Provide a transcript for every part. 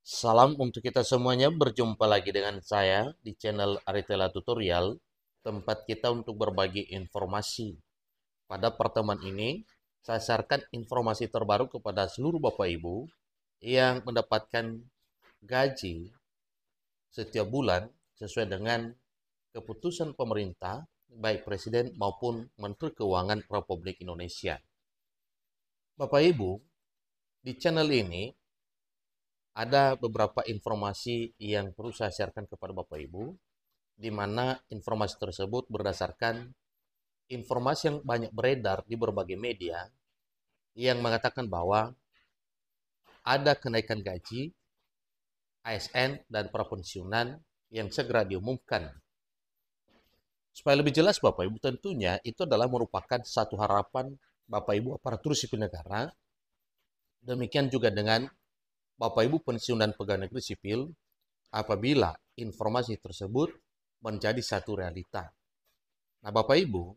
Salam untuk kita semuanya, berjumpa lagi dengan saya di channel Aritela Tutorial, tempat kita untuk berbagi informasi. Pada pertemuan ini, saya sharekan informasi terbaru kepada seluruh Bapak Ibu yang mendapatkan gaji setiap bulan sesuai dengan keputusan pemerintah, baik Presiden maupun Menteri Keuangan Republik Indonesia. Bapak Ibu, di channel ini ada beberapa informasi yang perlu saya sharekan kepada Bapak Ibu, di mana informasi tersebut berdasarkan informasi yang banyak beredar di berbagai media yang mengatakan bahwa ada kenaikan gaji ASN dan prapensiunan yang segera diumumkan. Supaya lebih jelas Bapak Ibu, tentunya itu adalah merupakan satu harapan Bapak Ibu aparatur sipil negara, demikian juga dengan Bapak Ibu pensiun dan pegawai negeri sipil apabila informasi tersebut menjadi satu realita. Nah, Bapak Ibu,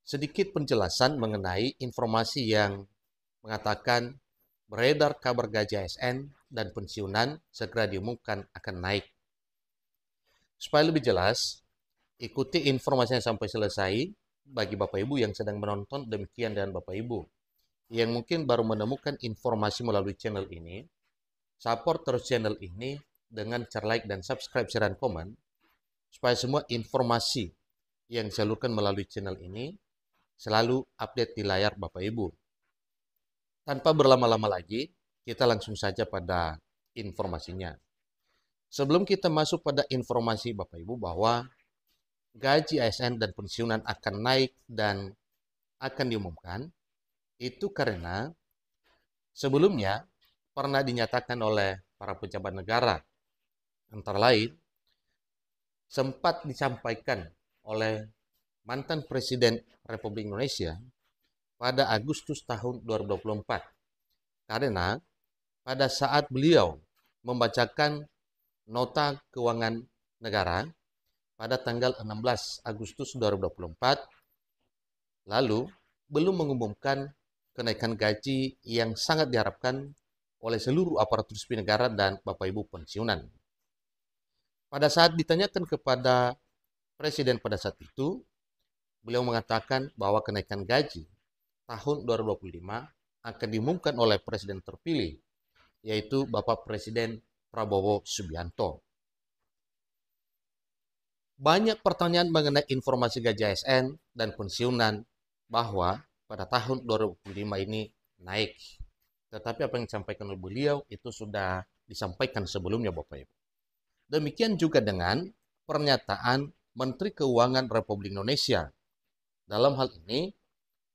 sedikit penjelasan mengenai informasi yang mengatakan beredar kabar gaji ASN dan pensiunan segera diumumkan akan naik. Supaya lebih jelas, ikuti informasinya sampai selesai bagi Bapak Ibu yang sedang menonton, demikian dengan Bapak Ibu yang mungkin baru menemukan informasi melalui channel ini. Support terus channel ini dengan cara like dan subscribe, share, dan komen, supaya semua informasi yang disalurkan melalui channel ini selalu update di layar Bapak Ibu. Tanpa berlama-lama lagi, kita langsung saja pada informasinya. Sebelum kita masuk pada informasi Bapak Ibu bahwa gaji ASN dan pensiunan akan naik dan akan diumumkan, itu karena sebelumnya pernah dinyatakan oleh para pejabat negara, antara lain sempat disampaikan oleh mantan Presiden Republik Indonesia pada Agustus tahun 2024. Karena pada saat beliau membacakan nota keuangan negara pada tanggal 16 Agustus 2024, lalu belum mengumumkan kenaikan gaji yang sangat diharapkan oleh seluruh aparatur sipil negara dan Bapak Ibu pensiunan. Pada saat ditanyakan kepada Presiden pada saat itu, beliau mengatakan bahwa kenaikan gaji tahun 2025 akan diumumkan oleh Presiden terpilih, yaitu Bapak Presiden Prabowo Subianto. Banyak pertanyaan mengenai informasi gaji ASN dan pensiunan bahwa pada tahun 2025 ini naik. Tetapi apa yang disampaikan oleh beliau itu sudah disampaikan sebelumnya Bapak Ibu. Demikian juga dengan pernyataan Menteri Keuangan Republik Indonesia. Dalam hal ini,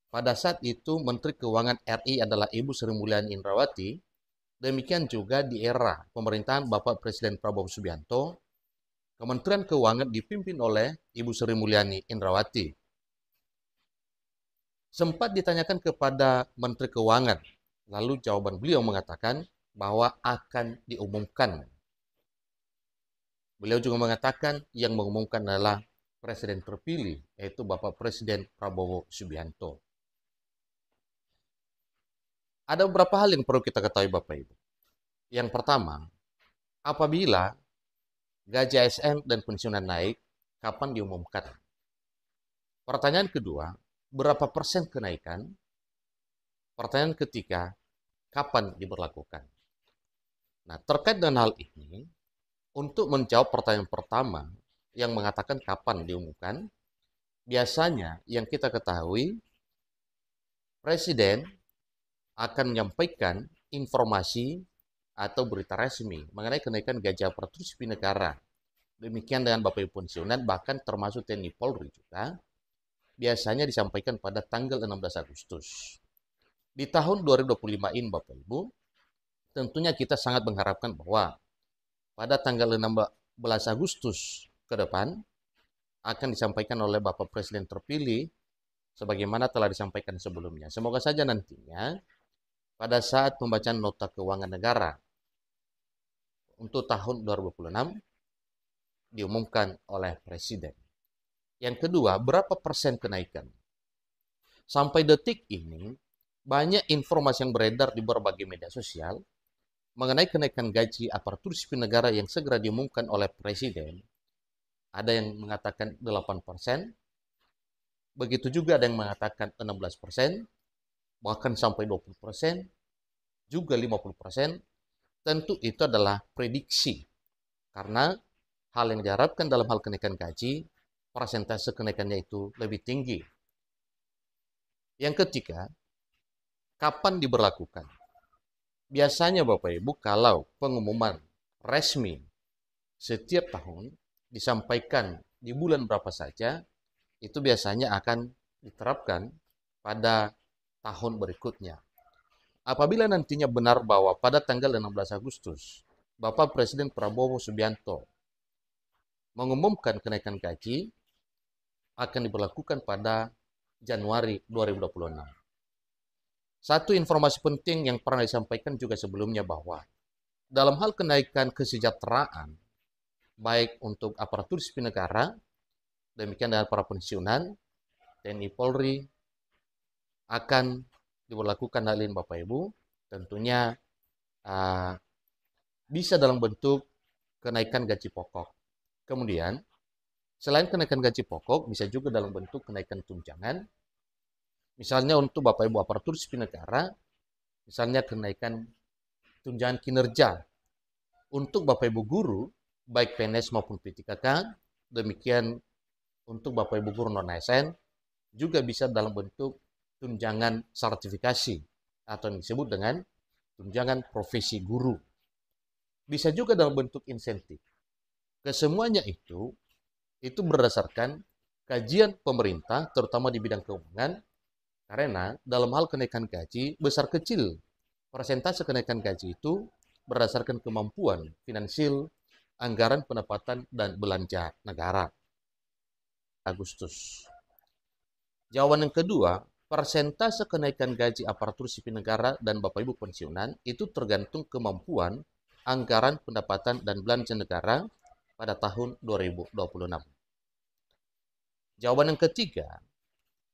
pada saat itu Menteri Keuangan RI adalah Ibu Sri Mulyani Indrawati. Demikian juga di era pemerintahan Bapak Presiden Prabowo Subianto, Kementerian Keuangan dipimpin oleh Ibu Sri Mulyani Indrawati. Sempat ditanyakan kepada Menteri Keuangan, lalu jawaban beliau mengatakan bahwa akan diumumkan. Beliau juga mengatakan yang mengumumkan adalah Presiden terpilih, yaitu Bapak Presiden Prabowo Subianto. Ada beberapa hal yang perlu kita ketahui Bapak Ibu. Yang pertama, apabila gaji ASN dan pensiunan naik, kapan diumumkan? Pertanyaan kedua, berapa persen kenaikan? Pertanyaan ketiga, kapan diberlakukan? Nah, terkait dengan hal ini, untuk menjawab pertanyaan pertama yang mengatakan kapan diumumkan, biasanya yang kita ketahui, Presiden akan menyampaikan informasi atau berita resmi mengenai kenaikan gaji aparatur sipil negara. Demikian dengan Bapak Ibu pensiunan, bahkan termasuk TNI Polri juga, biasanya disampaikan pada tanggal 16 Agustus. Di tahun 2025 ini Bapak Ibu, tentunya kita sangat mengharapkan bahwa pada tanggal 16 Agustus ke depan akan disampaikan oleh Bapak Presiden terpilih sebagaimana telah disampaikan sebelumnya. Semoga saja nantinya pada saat pembacaan nota keuangan negara untuk tahun 2026 diumumkan oleh Presiden. Yang kedua, berapa persen kenaikan? Sampai detik ini, banyak informasi yang beredar di berbagai media sosial mengenai kenaikan gaji aparatur sipil negara yang segera diumumkan oleh Presiden, ada yang mengatakan 8%, begitu juga ada yang mengatakan 16%, bahkan sampai 20%, juga 50%. Tentu itu adalah prediksi, karena hal yang diharapkan dalam hal kenaikan gaji, persentase kenaikannya itu lebih tinggi. Yang ketiga, kapan diberlakukan? Biasanya Bapak Ibu, kalau pengumuman resmi setiap tahun disampaikan di bulan berapa saja, itu biasanya akan diterapkan pada tahun berikutnya. Apabila nantinya benar bahwa pada tanggal 16 Agustus, Bapak Presiden Prabowo Subianto mengumumkan kenaikan gaji akan diberlakukan pada Januari 2026. Satu informasi penting yang pernah disampaikan juga sebelumnya bahwa dalam hal kenaikan kesejahteraan, baik untuk aparatur sipil negara, demikian dengan para pensiunan, TNI Polri, akan diberlakukan hal ini Bapak Ibu, tentunya bisa dalam bentuk kenaikan gaji pokok. Kemudian, selain kenaikan gaji pokok, bisa juga dalam bentuk kenaikan tunjangan. Misalnya untuk Bapak Ibu aparatur sipil negara, misalnya kenaikan tunjangan kinerja. Untuk Bapak Ibu guru, baik PNS maupun P3K, demikian untuk Bapak Ibu guru non-ASN, juga bisa dalam bentuk tunjangan sertifikasi atau yang disebut dengan tunjangan profesi guru. Bisa juga dalam bentuk insentif. Kesemuanya itu berdasarkan kajian pemerintah, terutama di bidang keuangan, karena dalam hal kenaikan gaji, besar kecil persentase kenaikan gaji itu berdasarkan kemampuan finansial, anggaran pendapatan, dan belanja negara. Agustus. Jawaban yang kedua, persentase kenaikan gaji aparatur sipil negara dan Bapak Ibu pensiunan itu tergantung kemampuan anggaran pendapatan dan belanja negara pada tahun 2026. Jawaban yang ketiga,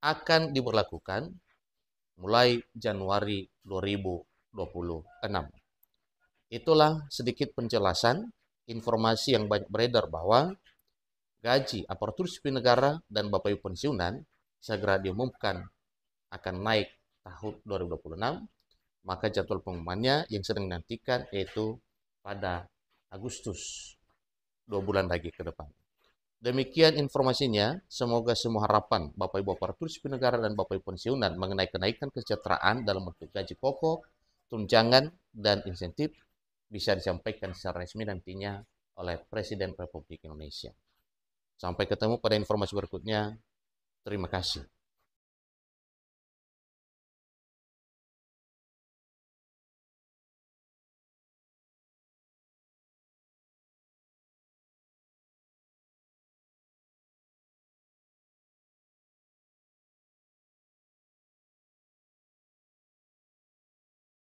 akan diberlakukan mulai Januari 2026. Itulah sedikit penjelasan informasi yang banyak beredar bahwa gaji aparatur sipil negara dan Bapak Ibu pensiunan segera diumumkan akan naik tahun 2026, maka jadwal pengumumannya yang sedang dinantikan yaitu pada Agustus, 2 bulan lagi ke depan. Demikian informasinya, semoga semua harapan Bapak Ibu aparatur sipil negara dan Bapak Ibu pensiunan mengenai kenaikan kesejahteraan dalam bentuk gaji pokok, tunjangan, dan insentif bisa disampaikan secara resmi nantinya oleh Presiden Republik Indonesia. Sampai ketemu pada informasi berikutnya. Terima kasih.